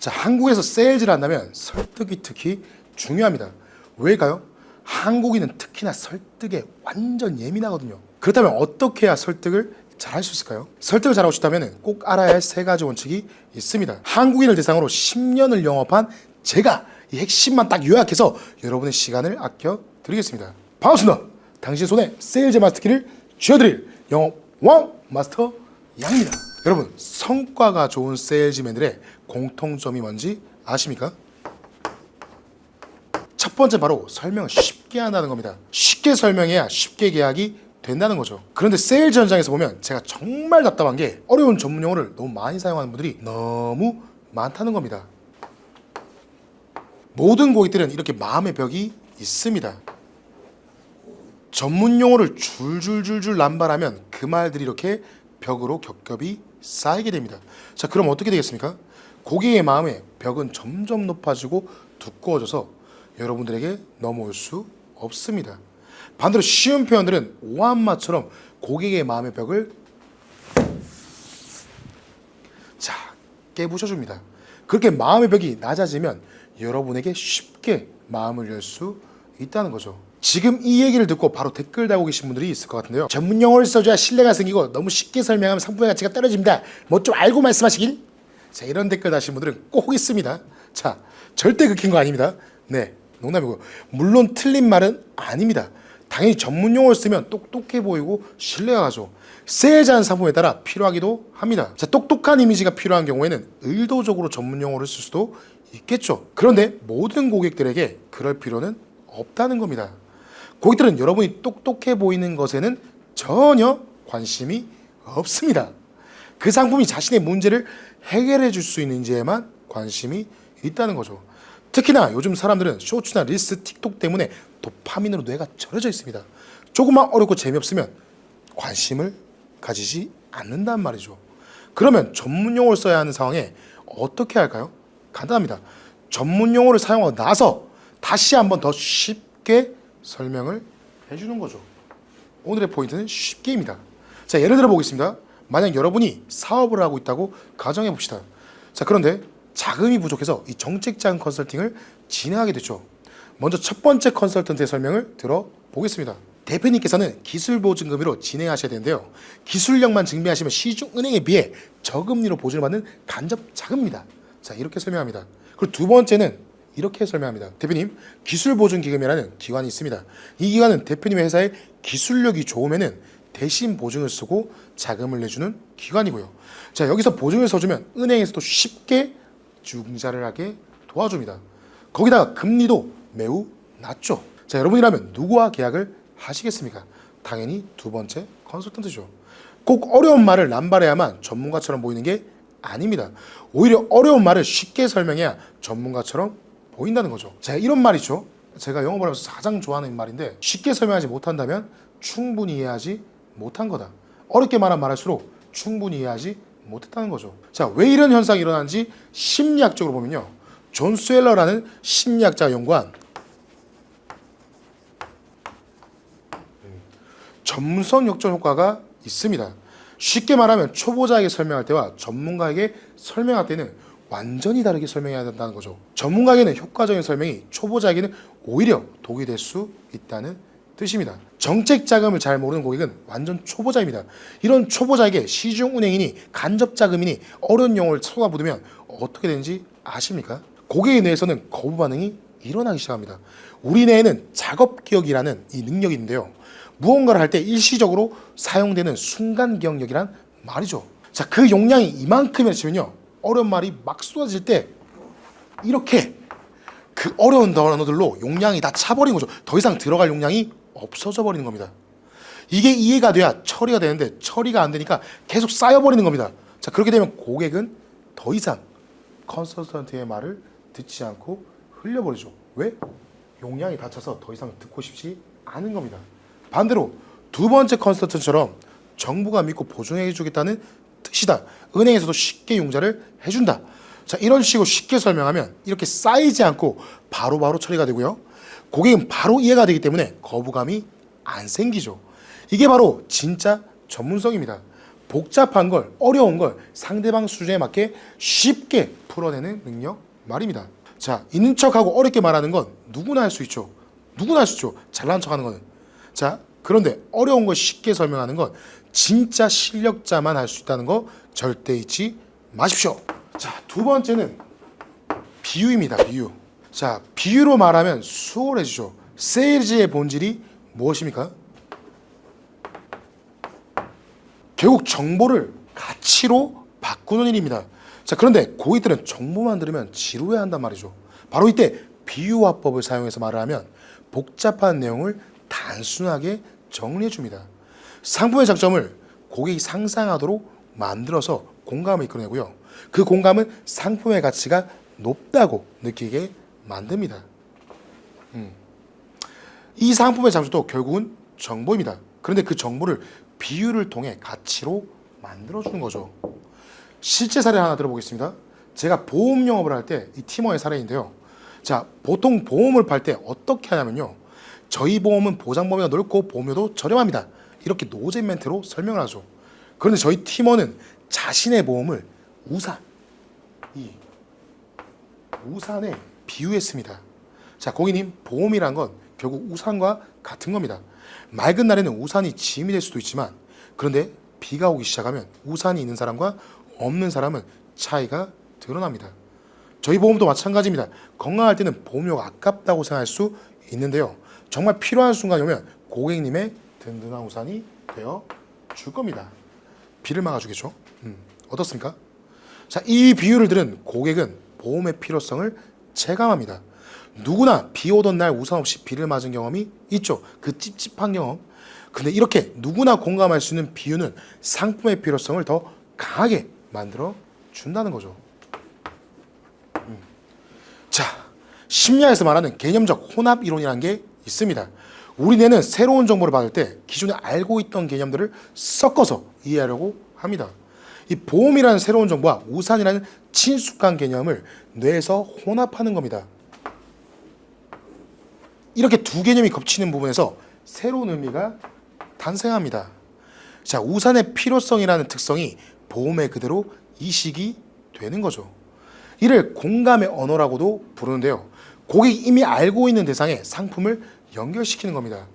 자, 한국에서 세일즈를 한다면 설득이 특히 중요합니다. 왜일까요? 한국인은 특히나 설득에 완전 예민하거든요. 그렇다면 어떻게 해야 설득을 잘할 수 있을까요? 설득을 잘하고 싶다면 꼭 알아야 할 세 가지 원칙이 있습니다. 한국인을 대상으로 10년을 영업한 제가 이 핵심만 딱 요약해서 여러분의 시간을 아껴 드리겠습니다. 반갑습니다. 당신 손에 세일즈 마스터키를 쥐어드릴 영업 왕 마스터 양입니다. 여러분, 성과가 좋은 세일즈맨들의 공통점이 뭔지 아십니까? 첫 번째 바로 설명을 쉽게 한다는 겁니다. 쉽게 설명해야 쉽게 계약이 된다는 거죠. 그런데 세일즈 현장에서 보면 제가 정말 답답한 게 어려운 전문 용어를 너무 많이 사용하는 분들이 너무 많다는 겁니다. 모든 고객들은 이렇게 마음의 벽이 있습니다. 전문 용어를 줄줄줄줄 남발하면 그 말들이 이렇게 벽으로 겹겹이 쌓이게 됩니다. 자, 그럼 어떻게 되겠습니까? 고객의 마음의 벽은 점점 높아지고 두꺼워져서 여러분들에게 넘어올 수 없습니다. 반대로 쉬운 표현들은 오한마처럼 고객의 마음의 벽을 깨부셔줍니다. 그렇게 마음의 벽이 낮아지면 여러분에게 쉽게 마음을 열 수 있다는 거죠. 지금 이 얘기를 듣고 바로 댓글 달고 계신 분들이 있을 것 같은데요. 전문 용어를 써줘야 신뢰가 생기고 너무 쉽게 설명하면 상품의 가치가 떨어집니다. 뭐 좀 알고 말씀하시길? 자, 이런 댓글 다신 분들은 꼭 있습니다. 자, 절대 긁힌 거 아닙니다. 네, 농담이고. 물론 틀린 말은 아닙니다. 당연히 전문 용어를 쓰면 똑똑해 보이고 신뢰가 가죠. 세일즈하는 상품에 따라 필요하기도 합니다. 자, 똑똑한 이미지가 필요한 경우에는 의도적으로 전문 용어를 쓸 수도 있겠죠. 그런데 모든 고객들에게 그럴 필요는 없다는 겁니다. 고객들은 여러분이 똑똑해 보이는 것에는 전혀 관심이 없습니다. 그 상품이 자신의 문제를 해결해 줄 수 있는지에만 관심이 있다는 거죠. 특히나 요즘 사람들은 쇼츠나 릴스, 틱톡 때문에 도파민으로 뇌가 절여져 있습니다. 조금만 어렵고 재미없으면 관심을 가지지 않는단 말이죠. 그러면 전문 용어를 써야 하는 상황에 어떻게 할까요? 간단합니다. 전문 용어를 사용하고 나서 다시 한번 더 쉽게 설명을 해주는 거죠. 오늘의 포인트는 쉽게입니다. 자, 예를 들어 보겠습니다. 만약 여러분이 사업을 하고 있다고 가정해 봅시다. 자, 그런데 자금이 부족해서 이 정책 자금 컨설팅을 진행하게 됐죠. 먼저 첫 번째 컨설턴트의 설명을 들어보겠습니다. 대표님께서는 기술보증금으로 진행하셔야 되는데요. 기술력만 증명하시면 시중은행에 비해 저금리로 보증을 받는 간접 자금입니다. 자, 이렇게 설명합니다. 그리고 두 번째는 이렇게 설명합니다. 대표님, 기술보증기금이라는 기관이 있습니다. 이 기관은 대표님의 회사의 기술력이 좋으면은 대신 보증을 쓰고 자금을 내주는 기관이고요. 자, 여기서 보증을 서주면 은행에서도 쉽게 융자를 하게 도와줍니다. 거기다가 금리도 매우 낮죠. 자, 여러분이라면 누구와 계약을 하시겠습니까? 당연히 두 번째 컨설턴트죠. 꼭 어려운 말을 남발해야만 전문가처럼 보이는 게 아닙니다. 오히려 어려운 말을 쉽게 설명해야 전문가처럼 보인다는 거죠. 자, 이런 말 있죠. 제가 영업을 하면서 가장 좋아하는 말인데, 쉽게 설명하지 못한다면 충분히 이해하지 못한 거다. 어렵게 말할수록 충분히 이해하지 못했다는 거죠. 자, 왜 이런 현상이 일어나는지 심리학적으로 보면요. 존 스웰러라는 심리학자가 연구한 전문성 역전 효과가 있습니다. 쉽게 말하면 초보자에게 설명할 때와 전문가에게 설명할 때는 완전히 다르게 설명해야 된다는 거죠. 전문가에게는 효과적인 설명이 초보자에게는 오히려 독이 될 수 있다는 뜻입니다. 정책 자금을 잘 모르는 고객은 완전 초보자입니다. 이런 초보자에게 시중은행이니 간접자금이니 어려운 용어를 쏟아부으면 어떻게 되는지 아십니까? 고객의 뇌에서는 거부 반응이 일어나기 시작합니다. 우리 뇌에는 작업기억이라는 이 능력이 있는데요. 무언가를 할 때 일시적으로 사용되는 순간 기억력이란 말이죠. 자, 그 용량이 이만큼이라 치면요. 어려운 말이 막 쏟아질 때 이렇게 그 어려운 단어들로 용량이 다 차버린 거죠. 더 이상 들어갈 용량이 없어져 버리는 겁니다. 이게 이해가 돼야 처리가 되는데 처리가 안 되니까 계속 쌓여버리는 겁니다. 자, 그렇게 되면 고객은 더 이상 컨설턴트의 말을 듣지 않고 흘려버리죠. 왜? 용량이 닫혀서 더 이상 듣고 싶지 않은 겁니다. 반대로 두 번째 컨설턴트처럼 정부가 믿고 보증해 주겠다는 뜻이다. 은행에서도 쉽게 융자를 해준다. 자, 이런 식으로 쉽게 설명하면 이렇게 쌓이지 않고 바로바로 처리가 되고요. 고객은 바로 이해가 되기 때문에 거부감이 안 생기죠. 이게 바로 진짜 전문성입니다. 복잡한 걸, 어려운 걸 상대방 수준에 맞게 쉽게 풀어내는 능력 말입니다. 자, 있는 척하고 어렵게 말하는 건 누구나 할 수 있죠. 누구나 할 수 있죠. 잘난 척하는 거는. 자, 그런데 어려운 걸 쉽게 설명하는 건 진짜 실력자만 할 수 있다는 거 절대 잊지 마십시오. 자, 두 번째는 비유입니다. 비유. 자, 비유로 말하면 수월해지죠. 세일즈의 본질이 무엇입니까? 결국 정보를 가치로 바꾸는 일입니다. 자, 그런데 고객들은 정보만 들으면 지루해한단 말이죠. 바로 이때 비유화법을 사용해서 말을 하면 복잡한 내용을 단순하게 정리해 줍니다. 상품의 장점을 고객이 상상하도록 만들어서 공감을 이끌어내고요. 그 공감은 상품의 가치가 높다고 느끼게 만듭니다. 이 상품의 장점도 결국은 정보입니다. 그런데 그 정보를 비유를 통해 가치로 만들어주는 거죠. 실제 사례 하나 들어보겠습니다. 제가 보험 영업을 할 때 이 팀워의 사례인데요. 자, 보통 보험을 팔 때 어떻게 하냐면요. 저희 보험은 보장 범위가 넓고 보험료도 저렴합니다. 이렇게 노잼 멘트로 설명을 하죠. 그런데 저희 팀원은 자신의 보험을 우산에 비유했습니다. 자, 고객님, 보험이란 건 결국 우산과 같은 겁니다. 맑은 날에는 우산이 짐이 될 수도 있지만, 그런데 비가 오기 시작하면 우산이 있는 사람과 없는 사람은 차이가 드러납니다. 저희 보험도 마찬가지입니다. 건강할 때는 보험료가 아깝다고 생각할 수 있는데요. 정말 필요한 순간이 오면 고객님의 든든한 우산이 되어 줄 겁니다. 비를 막아주겠죠. 어떻습니까? 자, 이 비유를 들은 고객은 보험의 필요성을 체감합니다. 누구나 비 오던 날 우산 없이 비를 맞은 경험이 있죠. 그 찝찝한 경험. 근데 이렇게 누구나 공감할 수 있는 비유는 상품의 필요성을 더 강하게 만들어 준다는 거죠. 자, 심리학에서 말하는 개념적 혼합 이론이라는 게 있습니다. 우리 뇌는 새로운 정보를 받을 때 기존에 알고 있던 개념들을 섞어서 이해하려고 합니다. 이 보험이라는 새로운 정보와 우산이라는 친숙한 개념을 뇌에서 혼합하는 겁니다. 이렇게 두 개념이 겹치는 부분에서 새로운 의미가 탄생합니다. 자, 우산의 필요성이라는 특성이 보험에 그대로 이식이 되는 거죠. 이를 공감의 언어라고도 부르는데요. 고객이 이미 알고 있는 대상에 상품을 연결시키는 겁니다.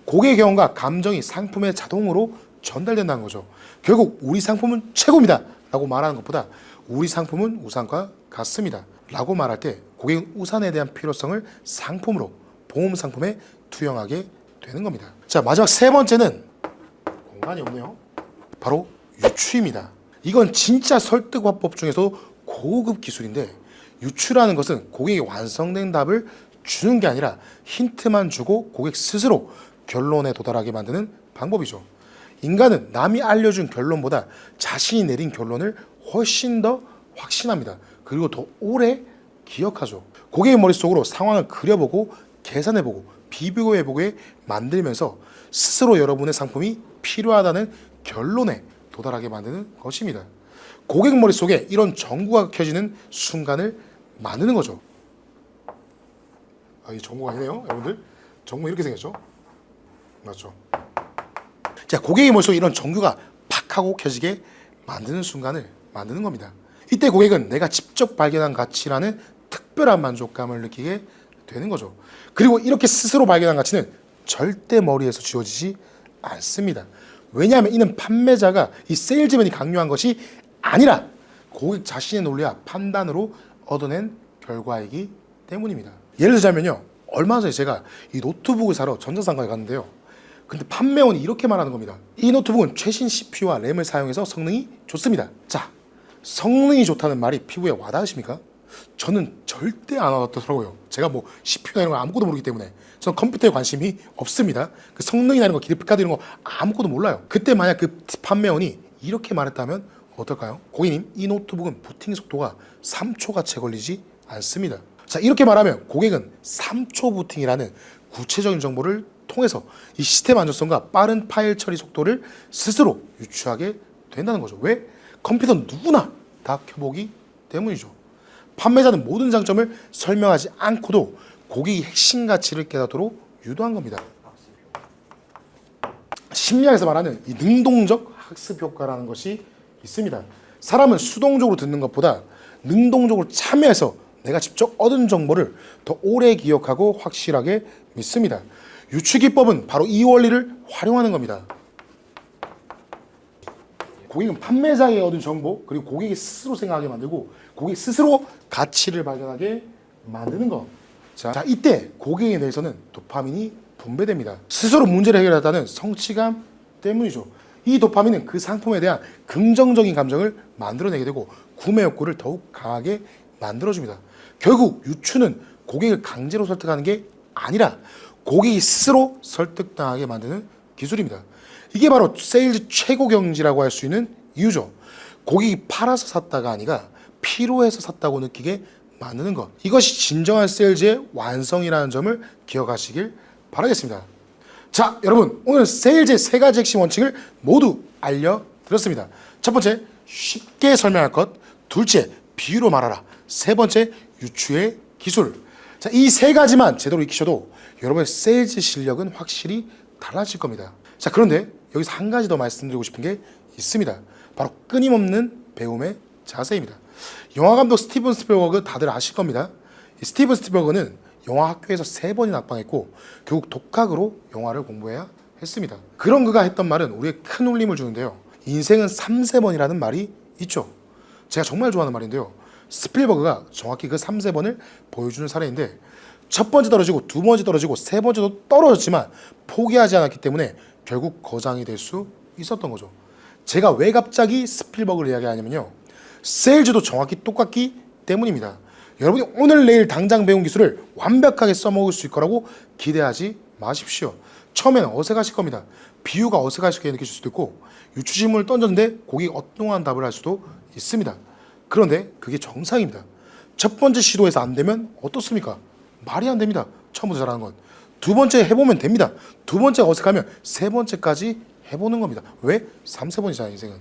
고객의 경험과 감정이 상품에 자동으로 전달된다는 거죠. 결국 우리 상품은 최고입니다 라고 말하는 것보다 우리 상품은 우산과 같습니다 라고 말할 때 고객은 우산에 대한 필요성을 상품으로, 보험 상품에 투영하게 되는 겁니다. 자, 마지막 세 번째는 공간이 없네요. 바로 유추입니다. 이건 진짜 설득 화법 중에서 고급 기술인데, 유추라는 것은 고객이 완성된 답을 주는 게 아니라 힌트만 주고 고객 스스로 결론에 도달하게 만드는 방법이죠. 인간은 남이 알려준 결론보다 자신이 내린 결론을 훨씬 더 확신합니다. 그리고 더 오래 기억하죠. 고객의 머릿속으로 상황을 그려보고 계산해보고 비교해보게 만들면서 스스로 여러분의 상품이 필요하다는 결론에 도달하게 만드는 것입니다. 고객 머릿속에 이런 전구가 켜지는 순간을 만드는 거죠. 이 전구가 아니네요, 여러분들. 전구 이렇게 생겼죠? 맞죠? 자, 고객의 머릿속에 이런 전구가 팍 하고 켜지게 만드는 순간을 만드는 겁니다. 이때 고객은 내가 직접 발견한 가치라는 특별한 만족감을 느끼게 되는 거죠. 그리고 이렇게 스스로 발견한 가치는 절대 머리에서 지워지지 않습니다. 왜냐하면 이는 판매자가 이 세일즈맨이 강요한 것이 아니라 고객 자신의 논리와 판단으로 얻어낸 결과이기 때문입니다. 예를 들자면요, 얼마 전에 제가 이 노트북을 사러 전자상가에 갔는데요. 근데 판매원이 이렇게 말하는 겁니다. 이 노트북은 최신 CPU와 램을 사용해서 성능이 좋습니다. 자, 성능이 좋다는 말이 피부에 와닿으십니까? 저는 절대 안 와닿더라고요. 제가 뭐 CPU나 이런 거 아무것도 모르기 때문에 저는 컴퓨터에 관심이 없습니다. 그 성능이나 이런 거, 그래픽카드 이런 거 아무것도 몰라요. 그때 만약 그 판매원이 이렇게 말했다면 어떨까요? 고객님, 이 노트북은 부팅 속도가 3초가 채 걸리지 않습니다. 자, 이렇게 말하면 고객은 3초 부팅이라는 구체적인 정보를 통해서 이 시스템 안정성과 빠른 파일 처리 속도를 스스로 유추하게 된다는 거죠. 왜? 컴퓨터는 누구나 다 켜보기 때문이죠. 판매자는 모든 장점을 설명하지 않고도 고객이 핵심 가치를 깨닫도록 유도한 겁니다. 심리학에서 말하는 이 능동적 학습 효과라는 것이 있습니다. 사람은 수동적으로 듣는 것보다 능동적으로 참여해서 내가 직접 얻은 정보를 더 오래 기억하고 확실하게 믿습니다. 유추기법은 바로 이 원리를 활용하는 겁니다. 고객은 판매자에 얻은 정보, 그리고 고객이 스스로 생각하게 만들고 고객 스스로 가치를 발견하게 만드는 것. 자, 이때 고객에 대해서는 도파민이 분배됩니다. 스스로 문제를 해결했다는 성취감 때문이죠. 이 도파민은 그 상품에 대한 긍정적인 감정을 만들어내게 되고 구매 욕구를 더욱 강하게 만들어줍니다. 결국 유추는 고객을 강제로 설득하는 게 아니라 고객이 스스로 설득당하게 만드는 기술입니다. 이게 바로 세일즈 최고 경지라고 할 수 있는 이유죠. 고객이 팔아서 샀다가 아니라 필요해서 샀다고 느끼게 만드는 것. 이것이 진정한 세일즈의 완성이라는 점을 기억하시길 바라겠습니다. 자, 여러분, 오늘 세일즈의 3가지 핵심 원칙을 모두 알려드렸습니다. 첫 번째, 쉽게 설명할 것. 둘째, 비유로 말하라. 세 번째, 유추의 기술. 자, 이 3가지만 제대로 익히셔도 여러분의 세일즈 실력은 확실히 달라질 겁니다. 자, 그런데 여기서 한 가지 더 말씀드리고 싶은 게 있습니다. 바로 끊임없는 배움의 자세입니다. 영화감독 스티븐 스필버그 다들 아실 겁니다. 이 스티븐 스필버그는 영화 학교에서 3번이나 낙방했고 결국 독학으로 영화를 공부해야 했습니다. 그런 그가 했던 말은 우리에게 큰 울림을 주는데요. 인생은 3세번이라는 말이 있죠. 제가 정말 좋아하는 말인데요. 스필버그가 정확히 그 3세번을 보여주는 사례인데 첫 번째 떨어지고 두 번째 떨어지고 세 번째도 떨어졌지만 포기하지 않았기 때문에 결국 거장이 될 수 있었던 거죠. 제가 왜 갑자기 스필버그를 이야기하냐면요. 세일즈도 정확히 똑같기 때문입니다. 여러분이 오늘 내일 당장 배운 기술을 완벽하게 써먹을 수 있을 거라고 기대하지 마십시오. 처음에는 어색하실 겁니다. 비유가 어색하게 느끼실 수도 있고 유추질문을 던졌는데 고객이 엉뚱한 답을 할 수도 있습니다. 그런데 그게 정상입니다. 첫 번째 시도에서 안 되면 어떻습니까? 말이 안 됩니다. 처음부터 잘하는 건. 두 번째 해보면 됩니다. 두 번째 어색하면 세 번째까지 해보는 겁니다. 왜? 3세번이잖아요, 인생은.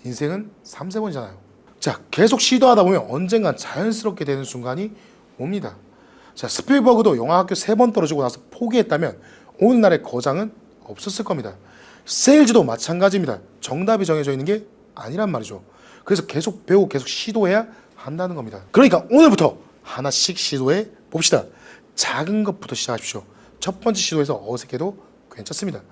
인생은 3세번이잖아요. 자, 계속 시도하다 보면 언젠간 자연스럽게 되는 순간이 옵니다. 자, 스필버그도 영화학교 3번 떨어지고 나서 포기했다면 오늘날의 거장은 없었을 겁니다. 세일즈도 마찬가지입니다. 정답이 정해져 있는 게 아니란 말이죠. 그래서 계속 배우고 계속 시도해야 한다는 겁니다. 그러니까 오늘부터 하나씩 시도해 봅시다. 작은 것부터 시작하십시오. 첫 번째 시도에서 어색해도 괜찮습니다.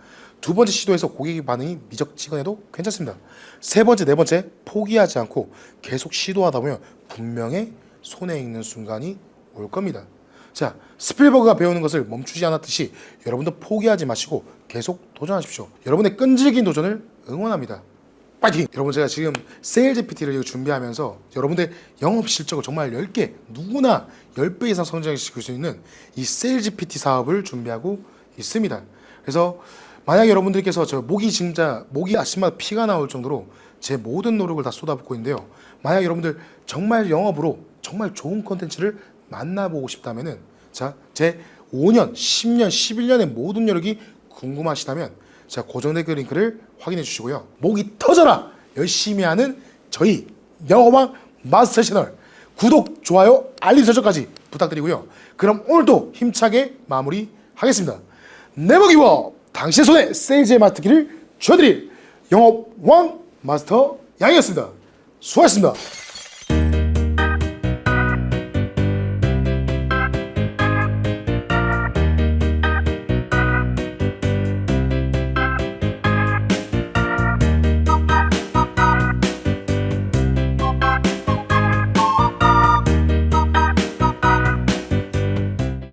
두 번째 시도에서 고객의 반응이 미적지근해도 괜찮습니다. 세 번째, 네 번째 포기하지 않고 계속 시도하다 보면 분명히 손에 익는 순간이 올 겁니다. 자, 스필버그가 배우는 것을 멈추지 않았듯이 여러분도 포기하지 마시고 계속 도전하십시오. 여러분의 끈질긴 도전을 응원합니다. 파이팅! 여러분, 제가 지금 세일즈 PT를 준비하면서 여러분들 영업 실적을 정말 10개, 누구나 10배 이상 성장시킬 수 있는 이 세일즈 PT 사업을 준비하고 있습니다. 그래서 만약 여러분들께서 저 목이 아침마다 피가 나올 정도로 제 모든 노력을 다 쏟아붓고 있는데요. 만약 여러분들 정말 영업으로 정말 좋은 컨텐츠를 만나보고 싶다면은 자, 제 5년, 10년, 11년의 모든 여력이 궁금하시다면 자, 고정 댓글 링크를 확인해 주시고요. 목이 터져라! 열심히 하는 저희 영어왕 마스터 채널 구독, 좋아요, 알림 설정까지 부탁드리고요. 그럼 오늘도 힘차게 마무리하겠습니다. 네버 기워! 당신의 손에 세일즈의 마스터키를 쥐어드릴 영업왕 마스터 양이었습니다. 수고하셨습니다.